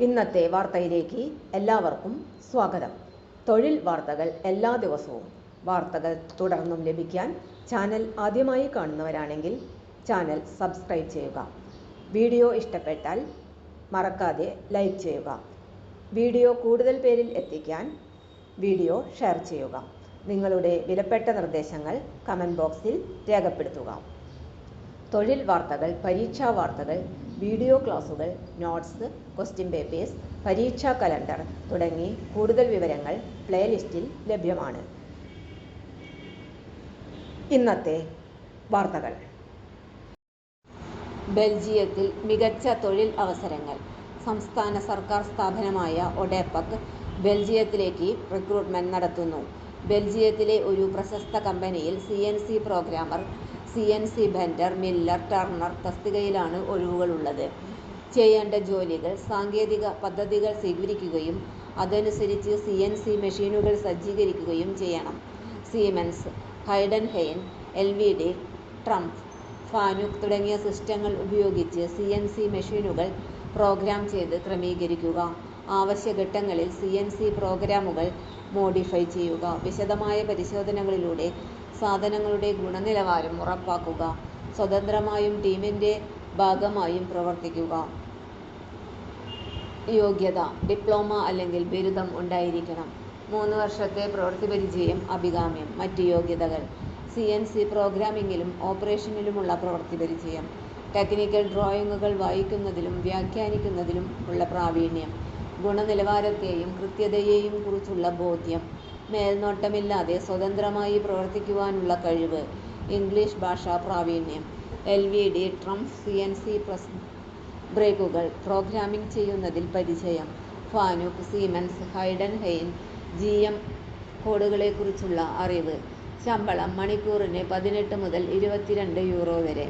ഇന്നത്തെ വാർത്തയിലേക്ക് എല്ലാവർക്കും സ്വാഗതം. തൊഴിൽ വാർത്തകൾ എല്ലാ ദിവസവും വാർത്തകൾ തുടർന്നും ലഭിക്കാൻ ചാനൽ ആദ്യമായി കാണുന്നവരാണെങ്കിൽ ചാനൽ സബ്സ്ക്രൈബ് ചെയ്യുക. വീഡിയോ ഇഷ്ടപ്പെട്ടാൽ മറക്കാതെ ലൈക്ക് ചെയ്യുക. വീഡിയോ കൂടുതൽ പേരിൽ എത്തിക്കാൻ വീഡിയോ ഷെയർ ചെയ്യുക. നിങ്ങളുടെ വിലപ്പെട്ട നിർദ്ദേശങ്ങൾ കമൻറ്റ് ബോക്സിൽ രേഖപ്പെടുത്തുക. തൊഴിൽ വാർത്തകൾ, പരീക്ഷാ വാർത്തകൾ, വീഡിയോ ക്ലാസുകൾ, നോട്ട്സ്, ക്വസ്റ്റ്യൻ പേപ്പേഴ്സ്, പരീക്ഷാ കലണ്ടർ തുടങ്ങി കൂടുതൽ വിവരങ്ങൾ പ്ലേലിസ്റ്റിൽ ലഭ്യമാണ്. ഇന്നത്തെ വാർത്തകൾ. ബെൽജിയത്തിൽ മികച്ച തൊഴിൽ അവസരങ്ങൾ. സംസ്ഥാന സർക്കാർ സ്ഥാപനമായ ഒഡെപക് ബെൽജിയത്തിലേക്ക് റിക്രൂട്ട്മെന്റ് നടത്തുന്നു. ബെൽജിയത്തിലെ ഒരു പ്രശസ്ത കമ്പനിയിൽ CNC programmer, CNC bender, miller, turner തസ്തികയിലാണ് ഒഴിവുകളുള്ളത്. ചെയ്യേണ്ട ജോലികൾ: സാങ്കേതിക പദ്ധതികൾ സ്വീകരിക്കുകയും അതനുസരിച്ച് CNC മെഷീനുകൾ സജ്ജീകരിക്കുകയും ചെയ്യണം. സീമെൻസ്, ഹൈഡൻഹെയിൻ, LVD, ട്രംപ്, ഫാനുക് തുടങ്ങിയ സിസ്റ്റങ്ങൾ ഉപയോഗിച്ച് CNC മെഷീനുകൾ പ്രോഗ്രാം ചെയ്ത് ക്രമീകരിക്കുക. ആവശ്യഘട്ടങ്ങളിൽ CNC പ്രോഗ്രാമുകൾ മോഡിഫൈ ചെയ്യുക. വിശദമായ പരിശോധനകളിലൂടെ സാധനങ്ങളുടെ ഗുണനിലവാരം ഉറപ്പാക്കുക. സ്വതന്ത്രമായും ടീമിൻ്റെ ഭാഗമായും പ്രവർത്തിക്കുക. യോഗ്യത: ഡിപ്ലോമ അല്ലെങ്കിൽ ബിരുദം ഉണ്ടായിരിക്കണം. 3 വർഷത്തെ പ്രവൃത്തിപരിചയം അഭികാമ്യം. മറ്റ് യോഗ്യതകൾ: CNC പ്രോഗ്രാമിംഗിലും ഓപ്പറേഷനിലുമുള്ള പ്രവൃത്തിപരിചയം. ടെക്നിക്കൽ ഡ്രോയിങ്ങുകൾ വായിക്കുന്നതിലും വ്യാഖ്യാനിക്കുന്നതിലും ഉള്ള പ്രാവീണ്യം. ഗുണനിലവാരത്തെയും കൃത്യതയെയും കുറിച്ചുള്ള ബോധ്യം. മേൽനോട്ടമില്ലാതെ സ്വതന്ത്രമായി പ്രവർത്തിക്കുവാനുള്ള കഴിവ്. ഇംഗ്ലീഷ് ഭാഷാ പ്രാവീണ്യം. LVD, ട്രംപ്, CNC പ്രസ് ബ്രേക്കുകൾ പ്രോഗ്രാമിംഗ് ചെയ്യുന്നതിൽ പരിചയം. ഫാനുക്, സീമെൻസ്, ഹൈഡൻഹെയിൻ, GM കോഡുകളെക്കുറിച്ചുള്ള അറിവ്. ശമ്പളം: മണിക്കൂറിന് 18 മുതൽ 22 യൂറോ വരെ.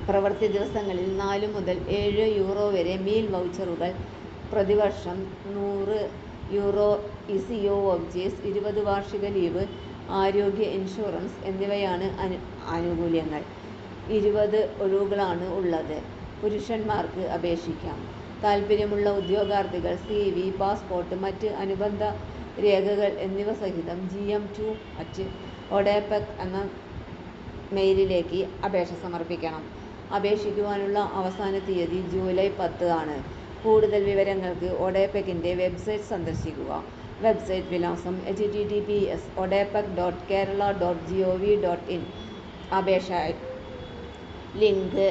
പ്രവൃത്തി ദിവസങ്ങളിൽ 4 മുതൽ 7 യൂറോ വരെ മീൽ വൗച്ചറുകൾ. പ്രതിവർഷം 100 യൂറോ ECO വൗച്ചേഴ്സ്. 20 വാർഷിക ലീവ്, ആരോഗ്യ ഇൻഷുറൻസ് എന്നിവയാണ് ആനുകൂല്യങ്ങൾ. 20 ഒഴിവുകളാണ് ഉള്ളത്. പുരുഷന്മാർക്ക് അപേക്ഷിക്കാം. താൽപ്പര്യമുള്ള ഉദ്യോഗാർത്ഥികൾ CV, പാസ്പോർട്ട്, മറ്റ് അനുബന്ധ രേഖകൾ എന്നിവ സഹിതം gm2@odepec എന്ന മെയിലിലേക്ക് അപേക്ഷ സമർപ്പിക്കണം. അപേക്ഷിക്കുവാനുള്ള അവസാന തീയതി ജൂലൈ 10 ആണ്. കൂടുതൽ വിവരങ്ങൾക്ക് ഒഡെപെക്കിൻ്റെ വെബ്സൈറ്റ് സന്ദർശിക്കുക. വെബ്സൈറ്റ് വിലാസം: https://odepec.kerala.gov.in. അപേക്ഷ ലിങ്ക്: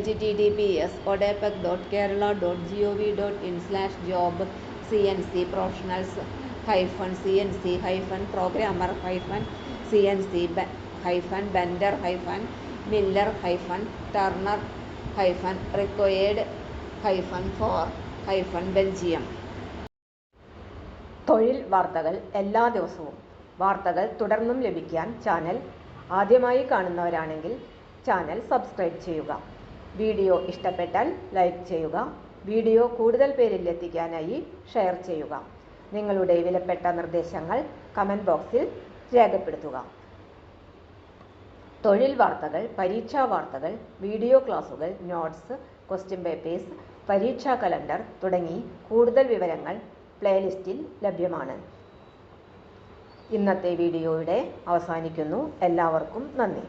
https://odepec.kerala.gov.in/job CNC-bender-miller-bender-miller-bender-required-for-Belgium. തൊഴിൽ വാർത്തകൾ എല്ലാ ദിവസവും വാർത്തകൾ തുടർന്നും ലഭിക്കാൻ ചാനൽ ആദ്യമായി കാണുന്നവരാണെങ്കിൽ ചാനൽ സബ്സ്ക്രൈബ് ചെയ്യുക. വീഡിയോ ഇഷ്ടപ്പെട്ടാൽ ലൈക്ക് ചെയ്യുക. വീഡിയോ കൂടുതൽ പേരിൽ എത്തിക്കാനായി ഷെയർ ചെയ്യുക. നിങ്ങളുടെ വിലപ്പെട്ട നിർദ്ദേശങ്ങൾ കമൻറ്റ് ബോക്സിൽ രേഖപ്പെടുത്തുക. തൊഴിൽ വാർത്തകൾ, പരീക്ഷാ വാർത്തകൾ, വീഡിയോ ക്ലാസുകൾ, നോട്ട്സ്, ക്വസ്റ്റ്യൻ പേപ്പേഴ്സ്, പരീക്ഷാ കലണ്ടർ തുടങ്ങി കൂടുതൽ വിവരങ്ങൾ പ്ലേലിസ്റ്റിൽ ലഭ്യമാണ്. ഇന്നത്തെ വീഡിയോയുടെ അവസാനിക്കുന്നു. എല്ലാവർക്കും നന്ദി.